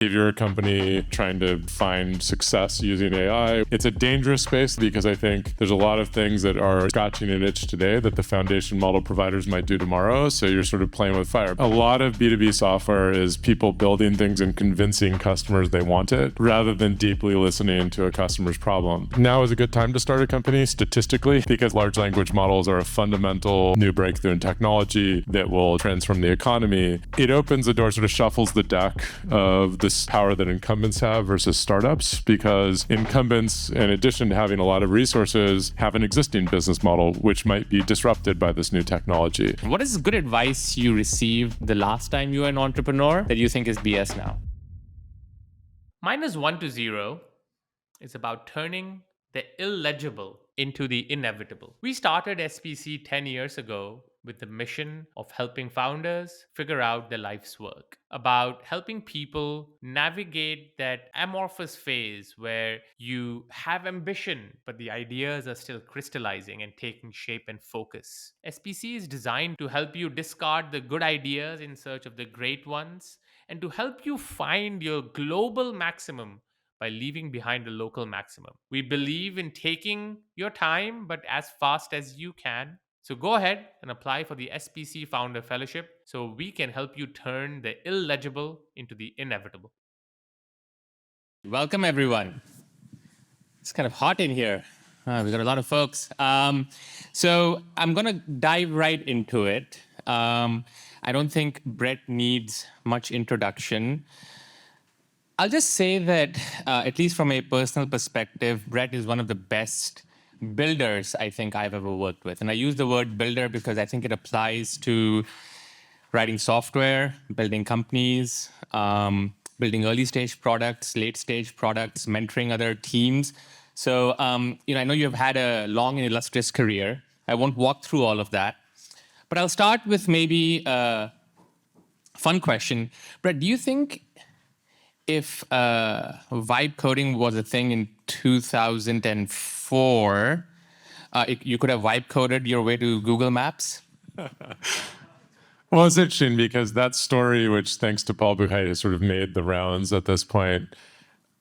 If you're a company trying to find success using AI, it's a dangerous space because I think there's a lot of things that are scratching an itch today that the foundation model providers might do tomorrow. So you're sort of playing with fire. A lot of B2B software is people building things and convincing customers they want it rather than deeply listening to a customer's problem. Now is a good time to start a company statistically because large language models are a fundamental new breakthrough in technology that will transform the economy. It opens the door, sort of shuffles the deck of the power that incumbents have versus startups, because incumbents, in addition to having a lot of resources, have an existing business model which might be disrupted by this new technology. What is good advice you received the last time you were an entrepreneur that you think is BS now? -1 to 0 is about turning the illegible into the inevitable. We started SPC 10 years ago with the mission of helping founders figure out their life's work, about helping people navigate that amorphous phase where you have ambition, but the ideas are still crystallizing and taking shape and focus. SPC is designed to help you discard the good ideas in search of the great ones and to help you find your global maximum by leaving behind the local maximum. We believe in taking your time, but as fast as you can. So go ahead and apply for the SPC Founder Fellowship so we can help you turn the illegible into the inevitable. Welcome, everyone. It's kind of hot in here. We got a lot of folks. So I'm going to dive right into it. I don't think Bret needs much introduction. I'll just say that, at least from a personal perspective, Bret is one of the best builders I think I've ever worked with. And I use the word builder because I think it applies to writing software, building companies, building early stage products, late stage products, mentoring other teams. So, I know you've had a long and illustrious career. I won't walk through all of that. But I'll start with maybe a fun question. Bret, do you think if vibe coding was a thing in 2004, you could have vibe coded your way to Google Maps? Well, it's interesting because that story, which thanks to Paul Buchheit has sort of made the rounds at this point,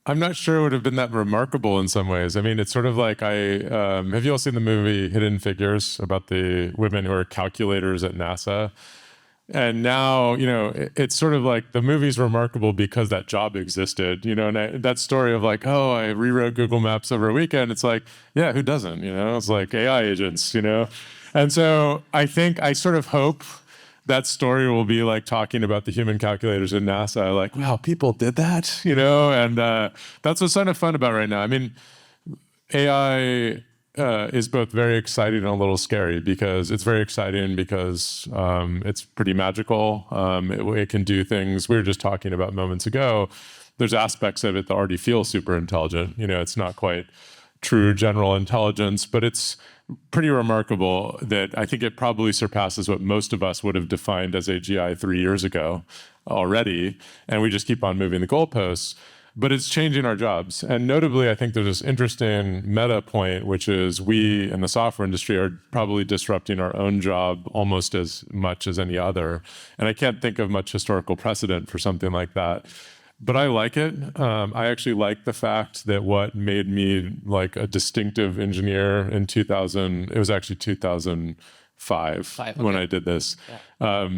I'm not sure it would have been that remarkable in some ways. I mean, it's sort of like have you all seen the movie Hidden Figures about the women who are calculators at NASA? And now, it's sort of like the movie's remarkable because that job existed, and that story of like, oh, I rewrote Google Maps over a weekend. It's like, yeah, who doesn't, It's like AI agents, And so I sort of hope that story will be like talking about the human calculators in NASA, like, wow, people did that, and that's what's kind of fun about right now. I mean, AI is both very exciting and a little scary because it's very exciting because it's pretty magical. It can do things we were just talking about moments ago. There's aspects of it that already feel super intelligent. It's not quite true general intelligence, but it's pretty remarkable that I think it probably surpasses what most of us would have defined as AGI 3 years ago already. And we just keep on moving the goalposts. But it's changing our jobs. And notably, I think there's this interesting meta point, which is we in the software industry are probably disrupting our own job almost as much as any other. And I can't think of much historical precedent for something like that. But I like it. I actually like the fact that what made me like a distinctive engineer in 2000, it was actually 2005 when I did this. Yeah.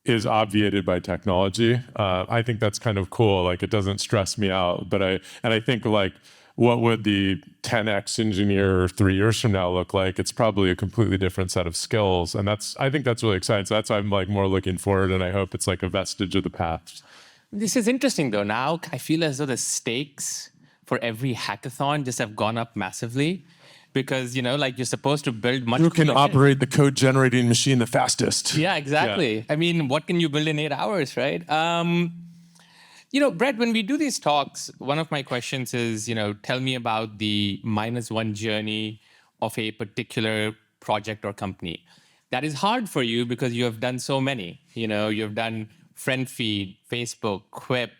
Is obviated by technology. I think that's kind of cool. Like it doesn't stress me out. But I think like, what would the 10x engineer 3 years from now look like? It's probably a completely different set of skills, and I think that's really exciting. So that's why I'm like more looking forward, and I hope it's like a vestige of the past. This is interesting though. Now I feel as though the stakes for every hackathon just have gone up massively. Because, like you're supposed to build much. Who can operate the code generating machine the fastest? Yeah, exactly. Yeah. I mean, what can you build in 8 hours, right? Bret, when we do these talks, one of my questions is, tell me about the -1 journey of a particular project or company. That is hard for you because you have done so many. You've done FriendFeed, Facebook, Quip,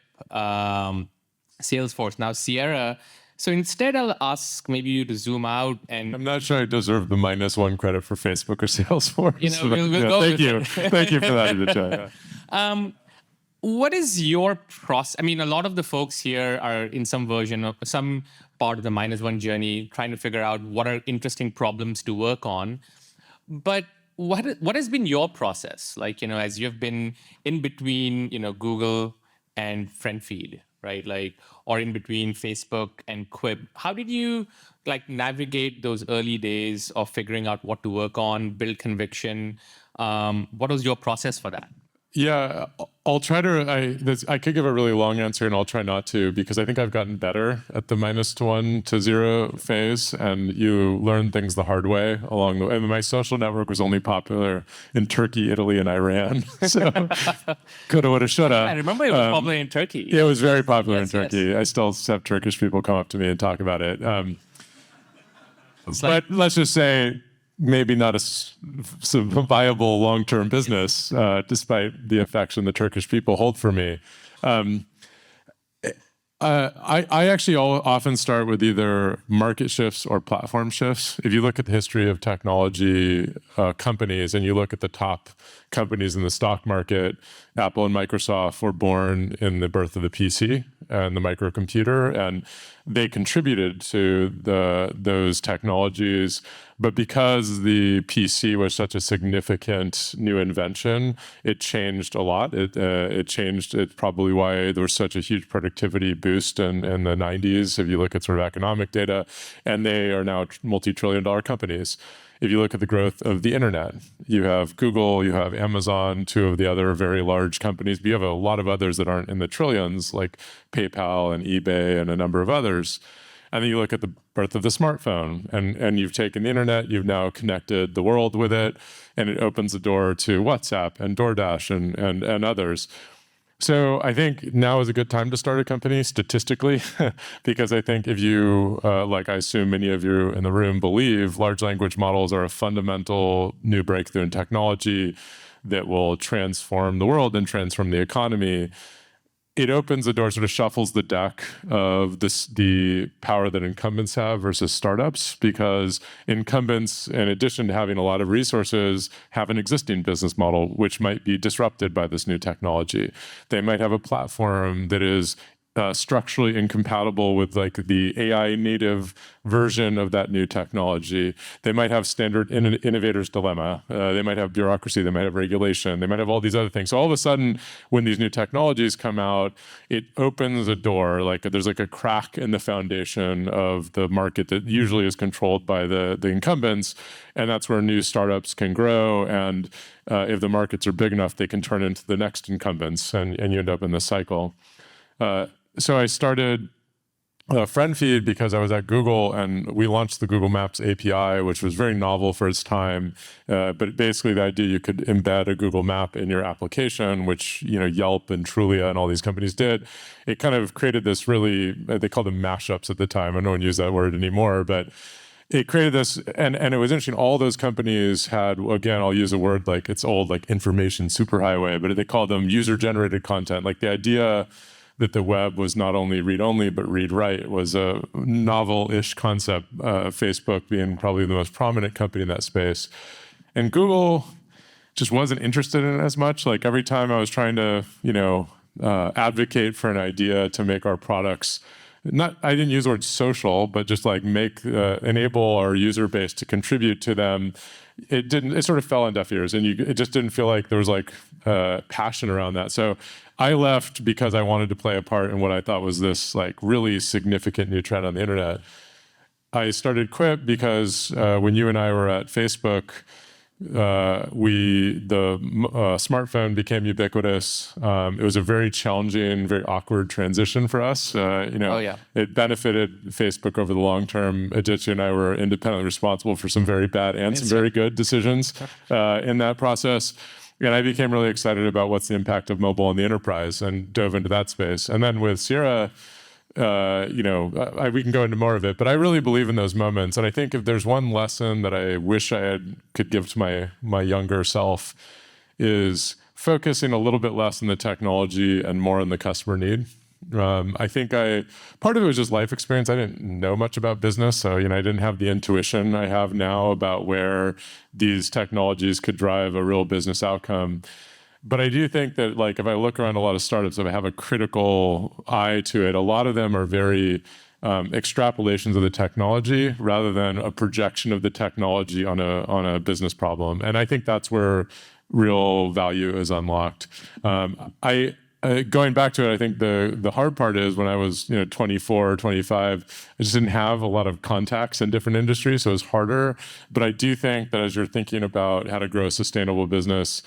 Salesforce, now Sierra. So instead, I'll ask maybe you to zoom out and... I'm not sure I deserve the -1 credit for Facebook or Salesforce. We'll go thank you. Thank you for that, Vijay. what is your process? I mean, a lot of the folks here are in some version of some part of the -1 journey, trying to figure out what are interesting problems to work on. But what has been your process? Like, as you've been in between, Google and friend feed, right? Like, or in between Facebook and Quip. How did you like navigate those early days of figuring out what to work on, build conviction? What was your process for that? Yeah, I'll try to. I could give a really long answer, and I'll try not to, because I think I've gotten better at the -1 to 0 phase, and you learn things the hard way along the way. And my social network was only popular in Turkey, Italy, and Iran. So coulda, woulda, shoulda. I remember it was popular in Turkey. It was very popular in Yes, yes. Turkey. I still have Turkish people come up to me and talk about it. It's But like, let's just say maybe not a viable long-term business, despite the affection the Turkish people hold for me. I actually often start with either market shifts or platform shifts. If you look at the history of technology companies and you look at the top companies in the stock market, Apple and Microsoft were born in the birth of the PC and the microcomputer, and they contributed to those technologies. But because the PC was such a significant new invention, it changed a lot. It changed. It's probably why there was such a huge productivity boost in the 90s, if you look at sort of economic data, and they are now multi-trillion-dollar companies. If you look at the growth of the internet, you have Google, you have Amazon, two of the other very large companies, but you have a lot of others that aren't in the trillions, like PayPal and eBay and a number of others. And then you look at the birth of the smartphone, and you've taken the internet, you've now connected the world with it, and it opens the door to WhatsApp and DoorDash and others. So I think now is a good time to start a company statistically, because I think if you, like I assume many of you in the room believe, large language models are a fundamental new breakthrough in technology that will transform the world and transform the economy. It opens the door, sort of shuffles the deck of the power that incumbents have versus startups, because incumbents, in addition to having a lot of resources, have an existing business model which might be disrupted by this new technology. They might have a platform that is structurally incompatible with like the AI native version of that new technology. They might have standard innovator's dilemma. They might have bureaucracy. They might have regulation. They might have all these other things. So all of a sudden, when these new technologies come out, it opens a door. Like there's like a crack in the foundation of the market that usually is controlled by the incumbents, and that's where new startups can grow. And if the markets are big enough, they can turn into the next incumbents, and you end up in this cycle. So I started FriendFeed because I was at Google, and we launched the Google Maps API, which was very novel for its time. But basically the idea you could embed a Google map in your application, which Yelp and Trulia and all these companies did. It kind of created this really, they called them mashups at the time. I don't use that word anymore, but it created this, and it was interesting. All those companies had, again, I'll use a word like it's old, like information superhighway, but they called them user-generated content. Like the idea that the web was not only read-only, but read-write was a novel-ish concept, Facebook being probably the most prominent company in that space. And Google just wasn't interested in it as much. Like every time I was trying to, advocate for an idea to make our products, I didn't use the word social, but just like enable our user base to contribute to them, it sort of fell on deaf ears, and it just didn't feel like there was like passion around that. So I left because I wanted to play a part in what I thought was this like really significant new trend on the internet. I started Quip because when you and I were at Facebook, the smartphone became ubiquitous. It was a very challenging, very awkward transition for us. Oh, yeah. It benefited Facebook over the long term. Aditya and I were independently responsible for some very bad and some very good decisions in that process. And I became really excited about what's the impact of mobile on the enterprise and dove into that space. And then with Sierra, we can go into more of it, but I really believe in those moments. And I think if there's one lesson that I wish could give to my younger self, is focusing a little bit less on the technology and more on the customer need. I think part of it was just life experience. I didn't know much about business, so I didn't have the intuition I have now about where these technologies could drive a real business outcome. But I do think that, like, if I look around a lot of startups, if I have a critical eye to it, a lot of them are very extrapolations of the technology rather than a projection of the technology on a business problem. And I think that's where real value is unlocked. Going back to it, I think the hard part is when I was 24 or 25, I just didn't have a lot of contacts in different industries, so it was harder. But I do think that as you're thinking about how to grow a sustainable business,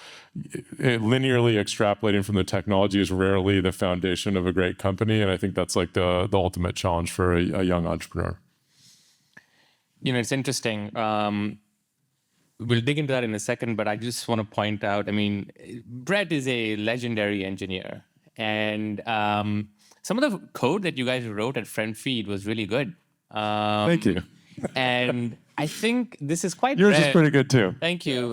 linearly extrapolating from the technology is rarely the foundation of a great company, and I think that's like the ultimate challenge for a young entrepreneur. It's interesting. We'll dig into that in a second, but I just want to point out, I mean, Bret is a legendary engineer. And some of the code that you guys wrote at FriendFeed was really good. Thank you. And I think this is quite Yours rare. is pretty good too. Thank you.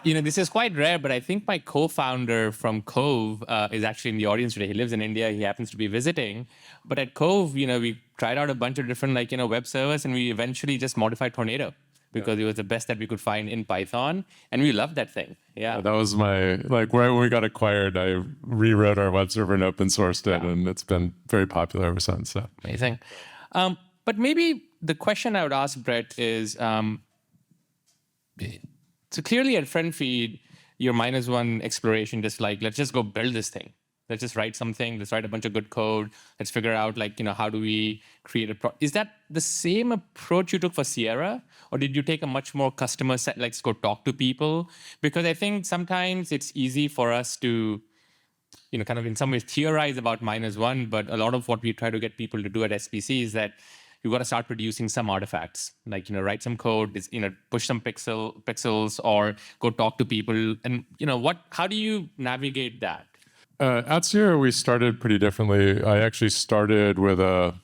This is quite rare, but I think my co-founder from Cove is actually in the audience today. He lives in India. He happens to be visiting. But at Cove, we tried out a bunch of different web servers, and we eventually just modified Tornado because it was the best that we could find in Python, and we loved that thing. Yeah. That was my, right when we got acquired, I rewrote our web server and open sourced it, and it's been very popular ever since. So. Amazing. But maybe the question I would ask Bret is, so clearly at FriendFeed, your -1 exploration, just let's just go build this thing. Let's just write something. Let's write a bunch of good code. Let's figure out how do we create is that the same approach you took for Sierra? Or did you take a much more customer set, let's go talk to people? Because I think sometimes it's easy for us to, kind of in some ways theorize about -1, but a lot of what we try to get people to do at SPC is that you've got to start producing some artifacts, write some code, push some pixels, or go talk to people. And how do you navigate that? At Sierra, we started pretty differently. I actually started with a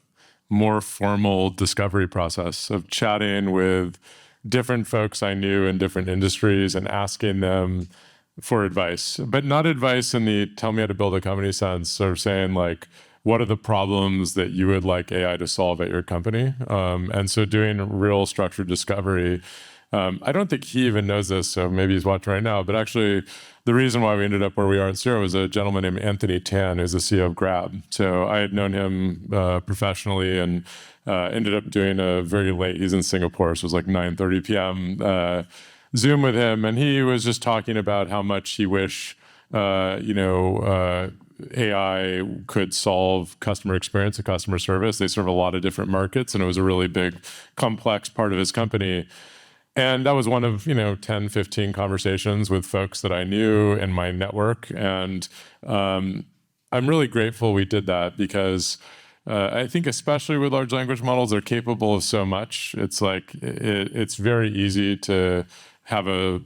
more formal discovery process of chatting with different folks I knew in different industries and asking them for advice, but not advice in the tell me how to build a company sense, sort of saying what are the problems that you would like AI to solve at your company? And so doing real structured discovery. I don't think he even knows this, so maybe he's watching right now, but actually the reason why we ended up where we are at Sierra was a gentleman named Anthony Tan, who's the CEO of Grab. So I had known him professionally and ended up doing a very late, he's in Singapore, so it was like 9:30 p.m. Zoom with him, and he was just talking about how much he wish AI could solve customer experience and customer service. They serve a lot of different markets, and it was a really big, complex part of his company. And that was one of 10, 15 conversations with folks that I knew in my network. And I'm really grateful we did that because I think especially with large language models, they're capable of so much. It's it's very easy to have a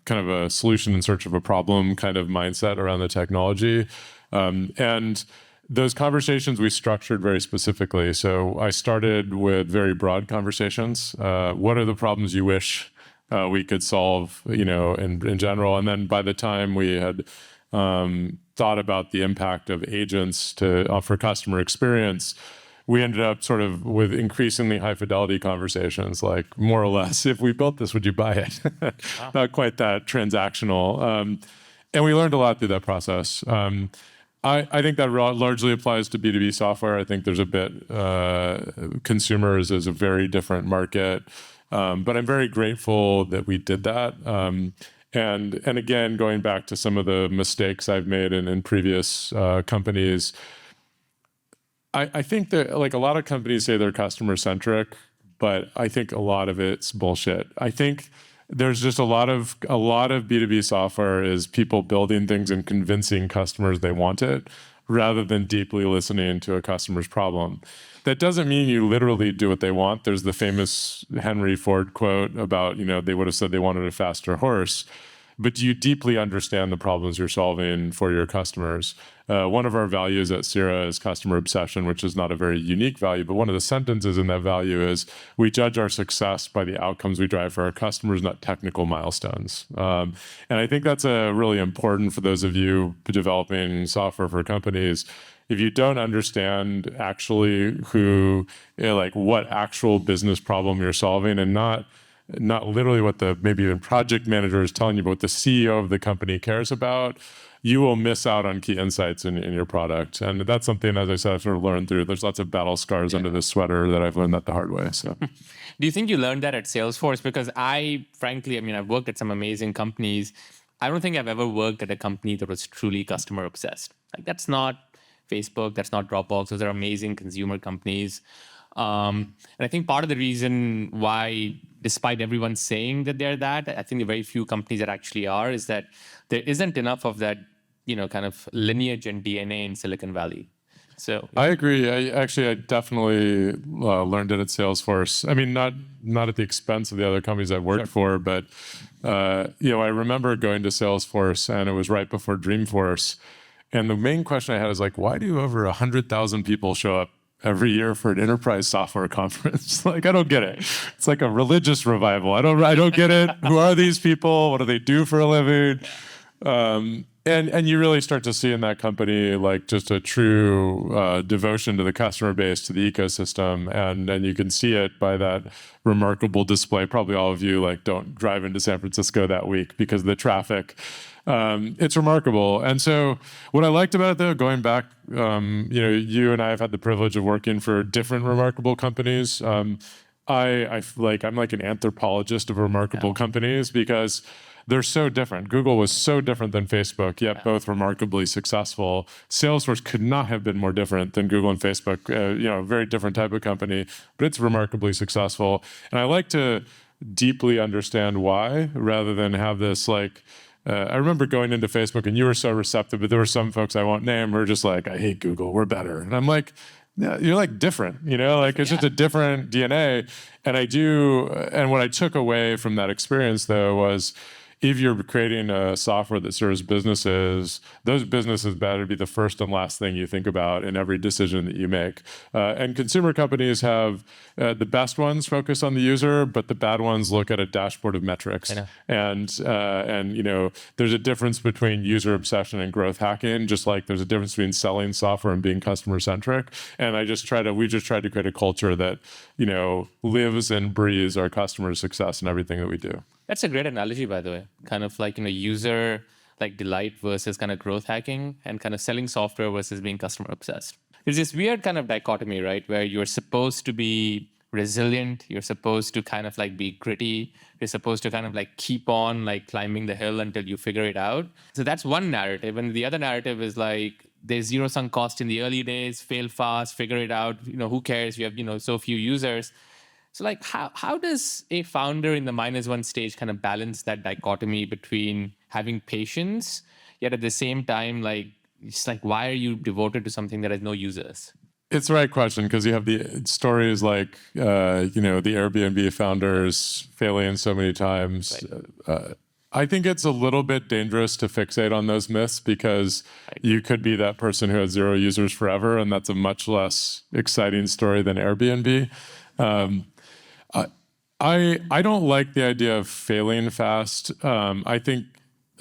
kind of a solution in search of a problem kind of mindset around the technology. And those conversations we structured very specifically. So I started with very broad conversations. What are the problems you wish we could solve, in general? And then by the time we had thought about the impact of agents to offer customer experience, we ended up sort of with increasingly high fidelity conversations, like more or less, if we built this, would you buy it? Wow. Not quite that transactional. And we learned a lot through that process. I think that largely applies to B2B software. I think there's a bit, consumers is a very different market. But I'm very grateful that we did that. And again, going back to some of the mistakes I've made in previous companies, I think that a lot of companies say they're customer centric, but I think a lot of it's bullshit. I think there's just a lot of B2B software is people building things and convincing customers they want it rather than deeply listening to a customer's problem. That doesn't mean you literally do what they want. There's the famous Henry Ford quote about, they would have said they wanted a faster horse, but do you deeply understand the problems you're solving for your customers? One of our values at Sierra is customer obsession, which is not a very unique value, but one of the sentences in that value is we judge our success by the outcomes we drive for our customers, not technical milestones. And I think that's really important for those of you developing software for companies. If you don't understand actually what actual business problem you're solving and not not literally what the maybe the project manager is telling you, but what the CEO of the company cares about, you will miss out on key insights in your product. And that's something, as I said, I've sort of learned through. There's lots of battle scars under this sweater that I've learned that the hard way. So, do you think you learned that at Salesforce? Because frankly, I mean, I've worked at some amazing companies. I don't think I've ever worked at a company that was truly customer obsessed. Like, that's not Facebook, that's not Dropbox. Those are amazing consumer companies. And I think part of the reason why, despite everyone saying that they're that, I think the very few companies that actually are, is that there isn't enough of that, kind of lineage and DNA in Silicon Valley. So I agree. I definitely learned it at Salesforce. I mean, not at the expense of the other companies I've worked for, but I remember going to Salesforce, and it was right before Dreamforce, and the main question I had is like, why do over 100,000 people show up every year for an enterprise software conference? Like, I don't get it. It's like a religious revival. I don't get it. Who are these people? What do they do for a living? And you really start to see in that company like just a true devotion to the customer base, to the ecosystem, and you can see it by that remarkable display. Probably all of you like don't drive into San Francisco that week because of the traffic. It's remarkable. And so what I liked about it, though, going back, you and I have had the privilege of working for different remarkable companies. I'm like an anthropologist of remarkable companies because they're so different. Google was so different than Facebook, yet both remarkably successful. Salesforce could not have been more different than Google and Facebook. A very different type of company, but it's remarkably successful. And I like to deeply understand why, rather than have this like. I remember going into Facebook, and you were so receptive, but there were some folks I won't name who are just like, "I hate Google. We're better." And I'm like, yeah, you're like different, like it's just a different DNA. And what I took away from that experience, though, was if you're creating a software that serves businesses, those businesses better be the first and last thing you think about in every decision that you make. And consumer companies have the best ones focus on the user, but the bad ones look at a dashboard of metrics. And there's a difference between user obsession and growth hacking, just like there's a difference between selling software and being customer centric. And we just tried to create a culture that lives and breathes our customers' success in everything that we do. That's a great analogy, by the way. Kind of like, user like delight versus kind of growth hacking, and kind of selling software versus being customer obsessed. There's this weird kind of dichotomy, right? Where you're supposed to be resilient. You're supposed to kind of like be gritty. You're supposed to kind of like keep on like climbing the hill until you figure it out. So that's one narrative. And the other narrative is like, there's zero sunk cost in the early days, fail fast, figure it out. Who cares? You have, so few users. So like, how does a founder in the -1 stage kind of balance that dichotomy between having patience, yet at the same time, like, it's like, why are you devoted to something that has no users? It's the right question, because you have the stories like, the Airbnb founders failing so many times. Right. I think it's a little bit dangerous to fixate on those myths, because you could be that person who has 0 users forever, and that's a much less exciting story than Airbnb. I don't like the idea of failing fast. I think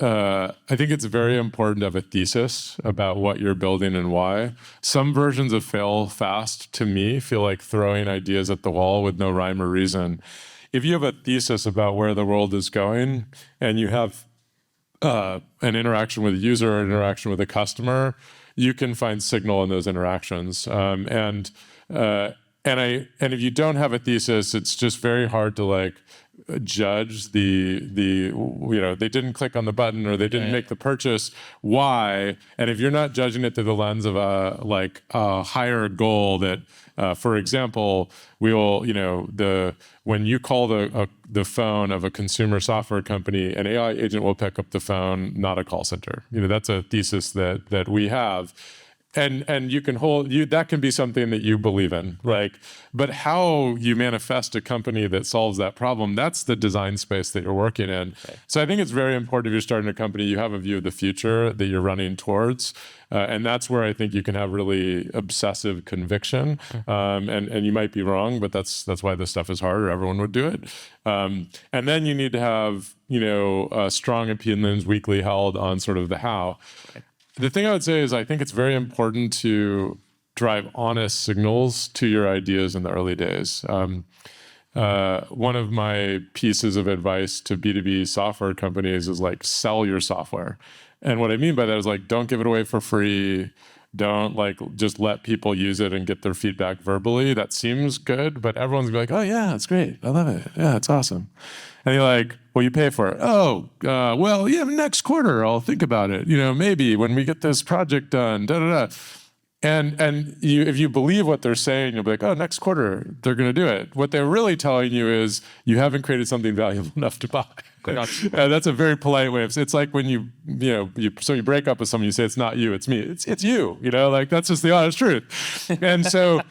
it's very important to have a thesis about what you're building and why. Some versions of fail fast, to me, feel like throwing ideas at the wall with no rhyme or reason. If you have a thesis about where the world is going, and you have an interaction with a user or an interaction with a customer, you can find signal in those interactions. And if you don't have a thesis, it's just very hard to like judge they didn't click on the button, or they didn't make the purchase. Why? And if you're not judging it through the lens of a higher goal that, for example, when you call the phone of a consumer software company, an AI agent will pick up the phone, not a call center. That's a thesis that we have. And you can that can be something that you believe in, but how you manifest a company that solves that problem, that's the design space that you're working in. Right. So I think it's very important, if you're starting a company, you have a view of the future that you're running towards. And that's where I think you can have really obsessive conviction. And you might be wrong, but that's why this stuff is harder. Everyone would do it. And then you need to have, strong opinions weakly held on sort of the how. Right. The thing I would say is, I think it's very important to drive honest signals to your ideas in the early days. one of my pieces of advice to B2B software companies is like sell your software. And what I mean by that is like, don't give it away for free. Don't like just let people use it and get their feedback verbally. That seems good, but everyone's gonna be like, oh yeah, it's great. I love it. Yeah, it's awesome. And you're like, well, you pay for it. Oh, well, yeah, next quarter I'll think about it. Maybe when we get this project done, da da da. And if you believe what they're saying, you'll be like, oh, next quarter they're going to do it. What they're really telling you is you haven't created something valuable enough to buy. That's a very polite way of saying. It's like when you break up with someone, you say it's not you, it's me. It's you. Like that's just the honest truth. And so,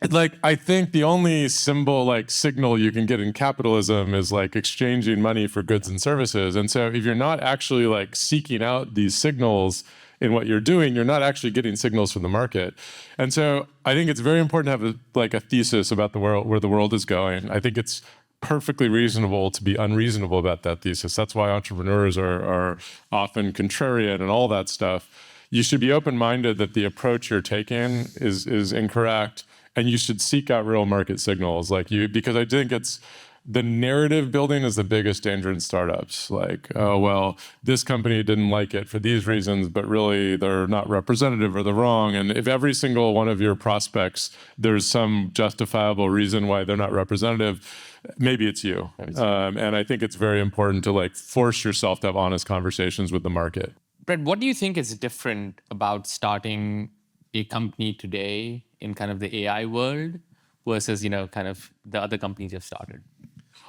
like I think the only signal you can get in capitalism is like exchanging money for goods and services. And so if you're not actually like seeking out these signals in what you're doing, you're not actually getting signals from the market. And so I think it's very important to have a thesis about the world, where the world is going. I think it's perfectly reasonable to be unreasonable about that thesis. That's why entrepreneurs are often contrarian and all that stuff. You should be open-minded that the approach you're taking is incorrect, and you should seek out real market signals because I think the narrative building is the biggest danger in startups. Like, oh, well, this company didn't like it for these reasons, but really they're not representative or they're wrong. And if every single one of your prospects, there's some justifiable reason why they're not representative, maybe it's you. And I think it's very important to force yourself to have honest conversations with the market. Bret, what do you think is different about starting a company today in kind of the AI world versus, kind of the other companies you've started?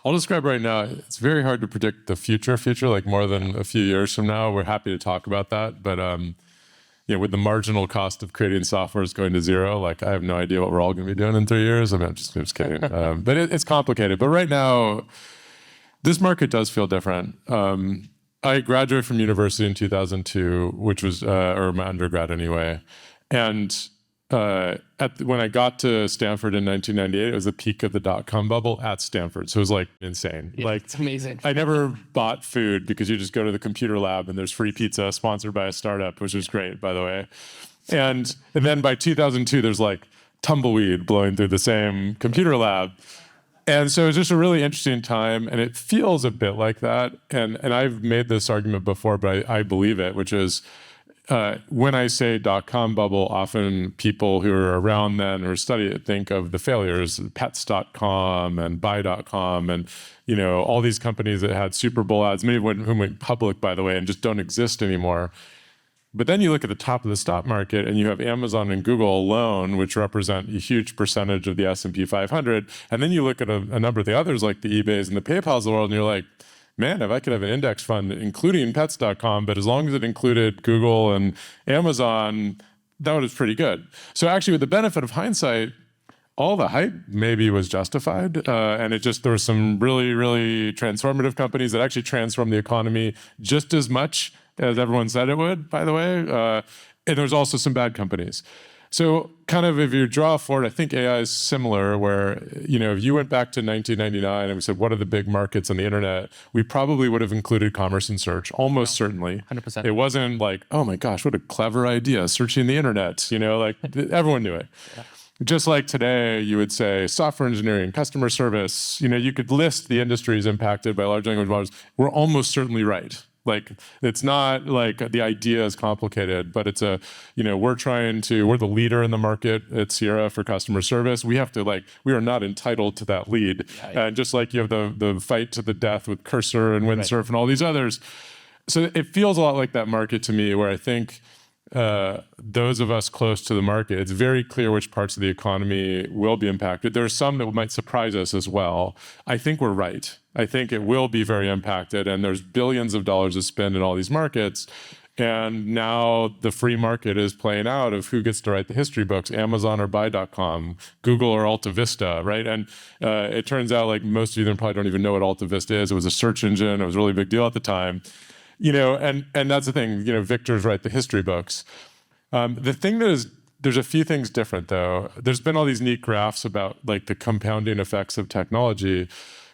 I'll describe right now, it's very hard to predict the future, like more than a few years from now. We're happy to talk about that. But with the marginal cost of creating software is going to zero, I have no idea what we're all going to be doing in 3 years. I'm just kidding. But it's complicated. But right now, this market does feel different. I graduated from university in 2002, which was, or my undergrad anyway. And when I got to Stanford in 1998, it was the peak of the dot-com bubble at Stanford. So it was insane. Yeah, it's amazing. I never bought food because you just go to the computer lab and there's free pizza sponsored by a startup, which was great, by the way. And then by 2002, there's tumbleweed blowing through the same computer lab. And so it's just a really interesting time, and it feels a bit like that. And I've made this argument before, but I believe it, which is, when I say dot-com bubble, often people who are around then or study it think of the failures, pets.com and buy.com and, all these companies that had Super Bowl ads, many of whom went public, by the way, and just don't exist anymore. But then you look at the top of the stock market and you have Amazon and Google alone, which represent a huge percentage of the S&P 500. And then you look at a number of the others like the eBays and the PayPals of the world, and you're like, man, if I could have an index fund including pets.com, but as long as it included Google and Amazon, that was pretty good. So actually, with the benefit of hindsight, all the hype maybe was justified. And there were some really, really transformative companies that actually transformed the economy just as much as everyone said it would, by the way. And there's also some bad companies. So kind of if you draw forward, I think AI is similar where, if you went back to 1999 and we said, what are the big markets on the internet? We probably would have included commerce and search, almost certainly. 100%. It wasn't like, oh my gosh, what a clever idea, searching the internet. Everyone knew it. Yeah. Just like today, you would say software engineering, customer service, you could list the industries impacted by large language models. We're almost certainly right. It's not the idea is complicated, but it's we're the leader in the market at Sierra for customer service. We have to we are not entitled to that lead. Yeah. And just like you have the fight to the death with Cursor and Windsurf and all these others. So it feels a lot like that market to me, where I think those of us close to the market, it's very clear which parts of the economy will be impacted. There are some that might surprise us as well. I think we're right. I think it will be very impacted, and there's billions of dollars to spend in all these markets. And now the free market is playing out of who gets to write the history books, Amazon or buy.com, Google or Alta Vista, right? And it turns out most of you probably don't even know what Alta Vista is. It was a search engine. It was a really big deal at the time. And that's the thing, victors write the history books. The thing there's a few things different though. There's been all these neat graphs about the compounding effects of technology.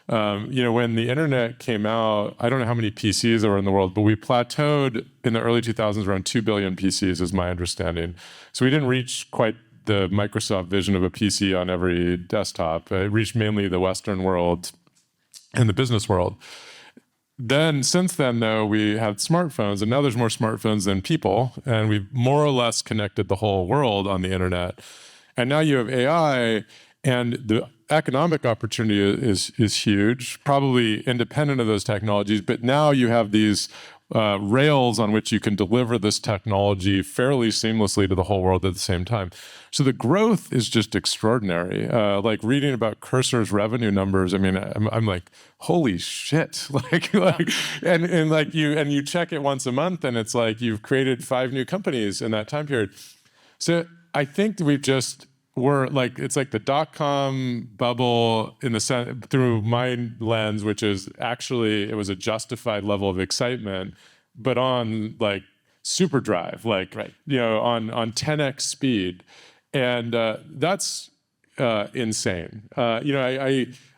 When the internet came out, I don't know how many PCs there were in the world, but we plateaued in the early 2000s around 2 billion PCs is my understanding. So we didn't reach quite the Microsoft vision of a PC on every desktop. It reached mainly the Western world and the business world. Then, since then, though, we have smartphones, and now there's more smartphones than people, and we've more or less connected the whole world on the internet. And now you have AI, and the economic opportunity is huge, probably independent of those technologies. But now you have these rails on which you can deliver this technology fairly seamlessly to the whole world at the same time. So the growth is just extraordinary. Like reading about Cursor's revenue numbers, I mean, I'm like, holy shit! And like you check it once a month, and it's like you've created 5 new companies in that time period. So I think it's like the dot-com bubble in the sense, through my lens, which is actually, it was a justified level of excitement, but on like super drive, like, Right. on 10x speed. And that's insane.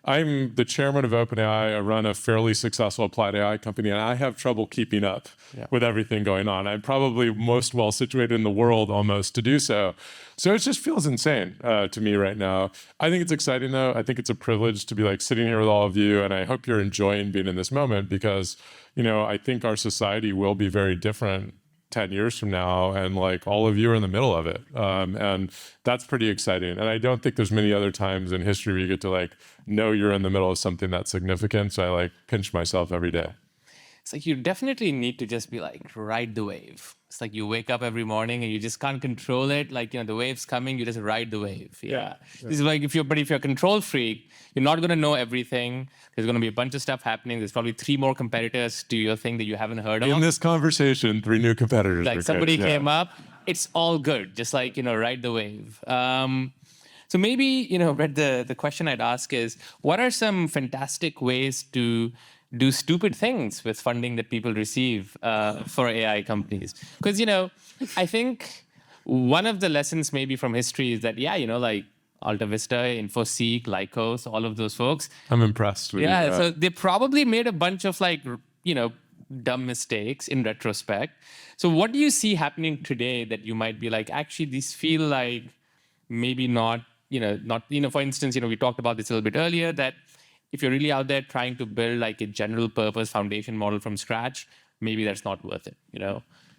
I'm the chairman of OpenAI. I run a fairly successful applied AI company, and I have trouble keeping up with everything going on. I'm probably most well situated in the world almost to do so. So it just feels insane to me right now. I think it's exciting, though. I think it's a privilege to be like sitting here with all of you, and I hope you're enjoying being in this moment because, I think our society will be very different 10 years from now, and like all of you are in the middle of it. And that's pretty exciting. And I don't think there's many other times in history where you get to like know you're in the middle of something that's significant. So I like pinch myself every day. It's like you definitely need to just be like, ride the wave. It's like you wake up every morning and you just can't control it. Like, the wave's coming, you just ride the wave. Yeah. This is like, if you're a control freak, you're not going to know everything. There's going to be a bunch of stuff happening. There's probably 3 more competitors to your thing that you haven't heard of. In this conversation, 3 new competitors. Like somebody came up, it's all good. Just like, ride the wave. So maybe, Bret, the question I'd ask is, what are some fantastic ways to do stupid things with funding that people receive for AI companies? Because, I think one of the lessons maybe from history is that, like Alta Vista, InfoSeek, Lycos, all of those folks. I'm impressed with you. So they probably made a bunch of like, dumb mistakes in retrospect. So what do you see happening today that you might be like, actually, these feel like maybe not, for instance, we talked about this a little bit earlier, that if you're really out there trying to build like a general purpose foundation model from scratch, maybe that's not worth it,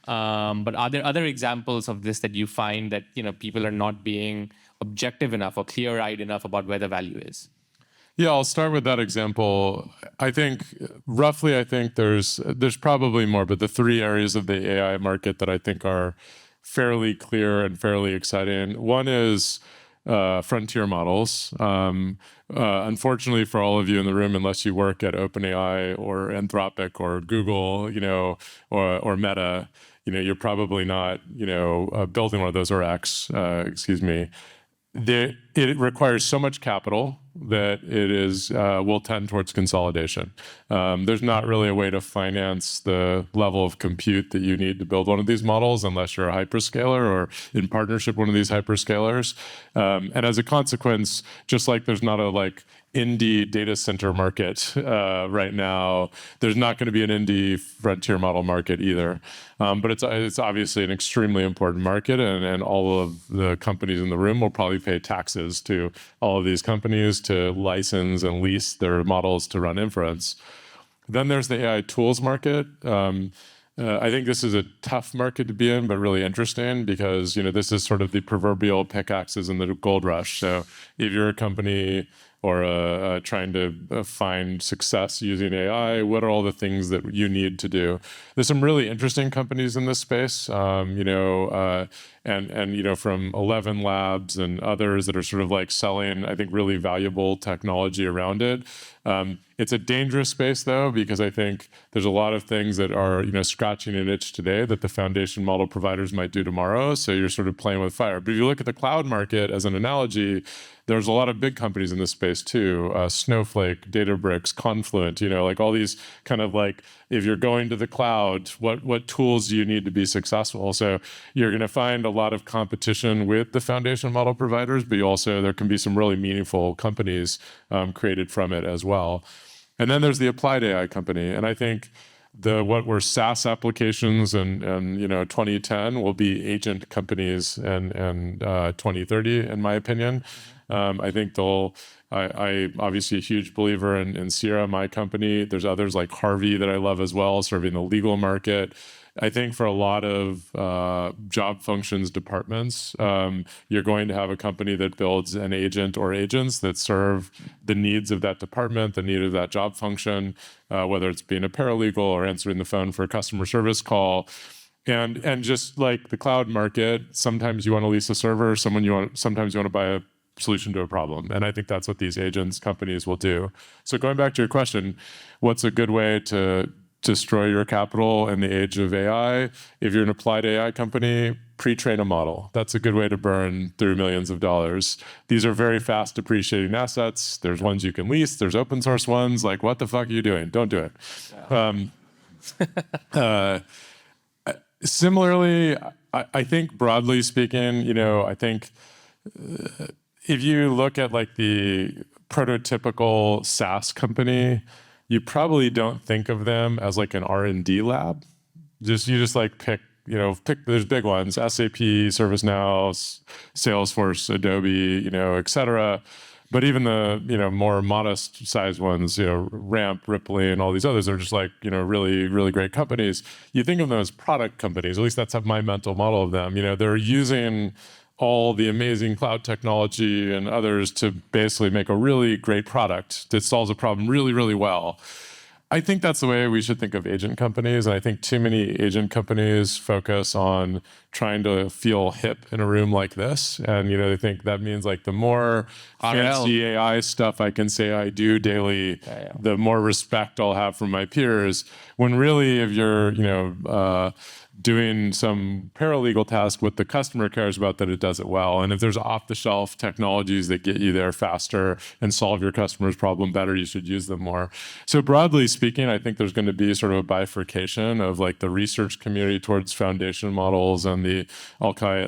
But are there other examples of this that you find that, people are not being objective enough or clear-eyed enough about where the value is? Yeah, I'll start with that example. I think there's probably more, but the 3 areas of the AI market that I think are fairly clear and fairly exciting. One is frontier models. Unfortunately for all of you in the room, unless you work at OpenAI or Anthropic or Google, or Meta, you're probably not, building one of those, or X, excuse me. It requires so much capital that it will tend towards consolidation. There's not really a way to finance the level of compute that you need to build one of these models unless you're a hyperscaler or in partnership with one of these hyperscalers. And as a consequence, just like there's not a indie data center market right now, there's not going to be an indie frontier model market either. But it's obviously an extremely important market, and all of the companies in the room will probably pay taxes to all of these companies to license and lease their models to run inference. Then there's the AI tools market. I think this is a tough market to be in, but really interesting because this is sort of the proverbial pickaxes in the gold rush. So if you're a company or trying to find success using AI, what are all the things that you need to do? There's some really interesting companies in this space, and from 11 Labs and others that are sort of like selling, I think, really valuable technology around it. It's a dangerous space, though, because I think there's a lot of things that are, scratching an itch today that the foundation model providers might do tomorrow. So you're sort of playing with fire. But if you look at the cloud market as an analogy, there's a lot of big companies in this space too. Snowflake, Databricks, Confluent, like all these kind of like, if you're going to the cloud, what tools do you need to be successful? So you're going to find a lot of competition with the foundation model providers, but there can be some really meaningful companies created from it as well. And then there's the applied AI company. And I think what were SaaS applications and 2010 will be agent companies and 2030, in my opinion. I think I obviously a huge believer in Sierra, my company. There's others like Harvey that I love as well, serving the legal market. I think for a lot of job functions departments, you're going to have a company that builds an agent or agents that serve the needs of that department, the need of that job function, whether it's being a paralegal or answering the phone for a customer service call. And just like the cloud market, sometimes you want to lease a server, sometimes you want to buy a solution to a problem. And I think that's what these agents companies will do. So going back to your question, what's a good way to destroy your capital in the age of AI? If you're an applied AI company, pre-train a model. That's a good way to burn through millions of dollars. These are very fast depreciating assets. There's ones you can lease. There's open source ones. Like, what the fuck are you doing? Don't do it. Similarly, I think broadly speaking, I think if you look at like the prototypical SaaS company, you probably don't think of them as like an R&D lab. You just like pick, there's big ones, SAP, ServiceNow, Salesforce, Adobe, et cetera. But even the, more modest sized ones, Ramp, Ripley, and all these others are just like, really, really great companies. You think of them as product companies, at least that's my mental model of them. They're using all the amazing cloud technology and others to basically make a really great product that solves a problem really, really well. I think that's the way we should think of agent companies. And I think too many agent companies focus on trying to feel hip in a room like this. And, they think that means like the more fancy AI stuff I can say I do daily, the more respect I'll have from my peers. When really, if you're, doing some paralegal task, what the customer cares about, that it does it well. And if there's off-the-shelf technologies that get you there faster and solve your customer's problem better, you should use them more. So broadly speaking, I think there's going to be sort of a bifurcation of like the research community towards foundation models and the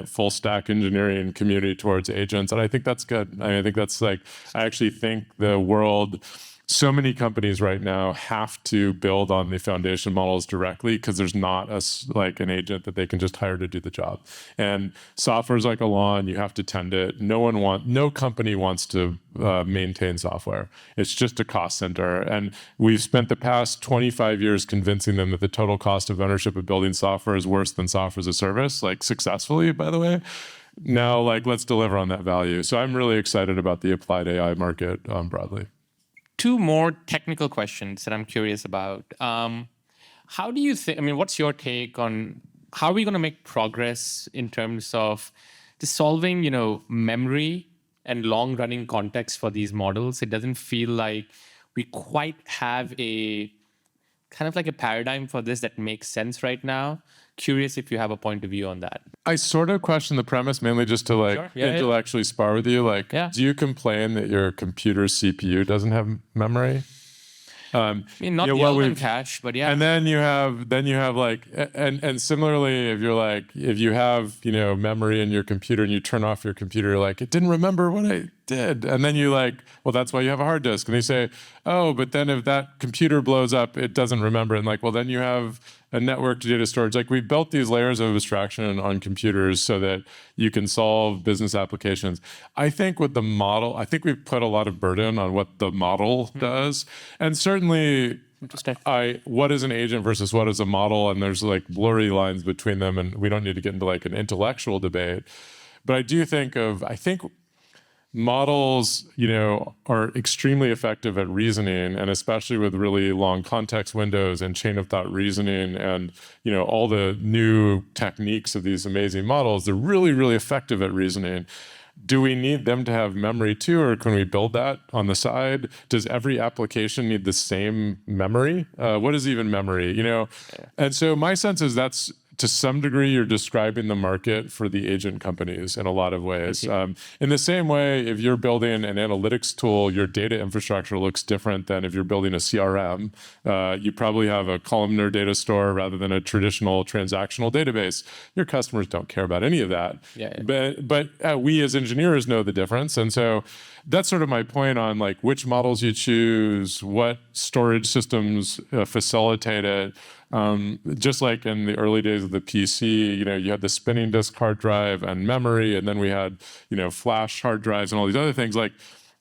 full stack engineering community towards agents. And I think that's good. I think that's I actually think the world, so many companies right now have to build on the foundation models directly because there's not an agent that they can just hire to do the job. And software is like a lawn; you have to tend it. No company wants to maintain software. It's just a cost center. And we've spent the past 25 years convincing them that the total cost of ownership of building software is worse than software as a service, successfully, by the way. Now, let's deliver on that value. So I'm really excited about the applied AI market broadly. Two more technical questions that I'm curious about. How do you think, what's your take on how are we going to make progress in terms of just solving, memory and long-running context for these models? It doesn't feel like we quite have a kind of like a paradigm for this that makes sense right now. Curious if you have a point of view on that. I sort of question the premise mainly just to intellectually spar with you. Do you complain that your computer's CPU doesn't have memory? Not the cache, but yeah. And then you have and similarly, if you have memory in your computer and you turn off your computer, you're like, it didn't remember what I did. And then you well, that's why you have a hard disk. And they say, oh, but then if that computer blows up, it doesn't remember. And well, then you have a network to data storage. We built these layers of abstraction on computers so that you can solve business applications. I think with the model, we've put a lot of burden on what the model does. And certainly, what is an agent versus what is a model? And there's blurry lines between them. And we don't need to get into an intellectual debate. But I think models, are extremely effective at reasoning, and especially with really long context windows and chain of thought reasoning and, all the new techniques of these amazing models, they're really, really effective at reasoning. Do we need them to have memory too, or can we build that on the side? Does every application need the same memory? What is even memory, And so my sense is that's, to some degree, you're describing the market for the agent companies in a lot of ways. In the same way, if you're building an analytics tool, your data infrastructure looks different than if you're building a CRM. You probably have a columnar data store rather than a traditional transactional database. Your customers don't care about any of that. But we as engineers know the difference. And so that's sort of my point on which models you choose, what storage systems facilitate it. Just like in the early days of the PC, you had the spinning disk hard drive and memory, and then we had, flash hard drives and all these other things. Like,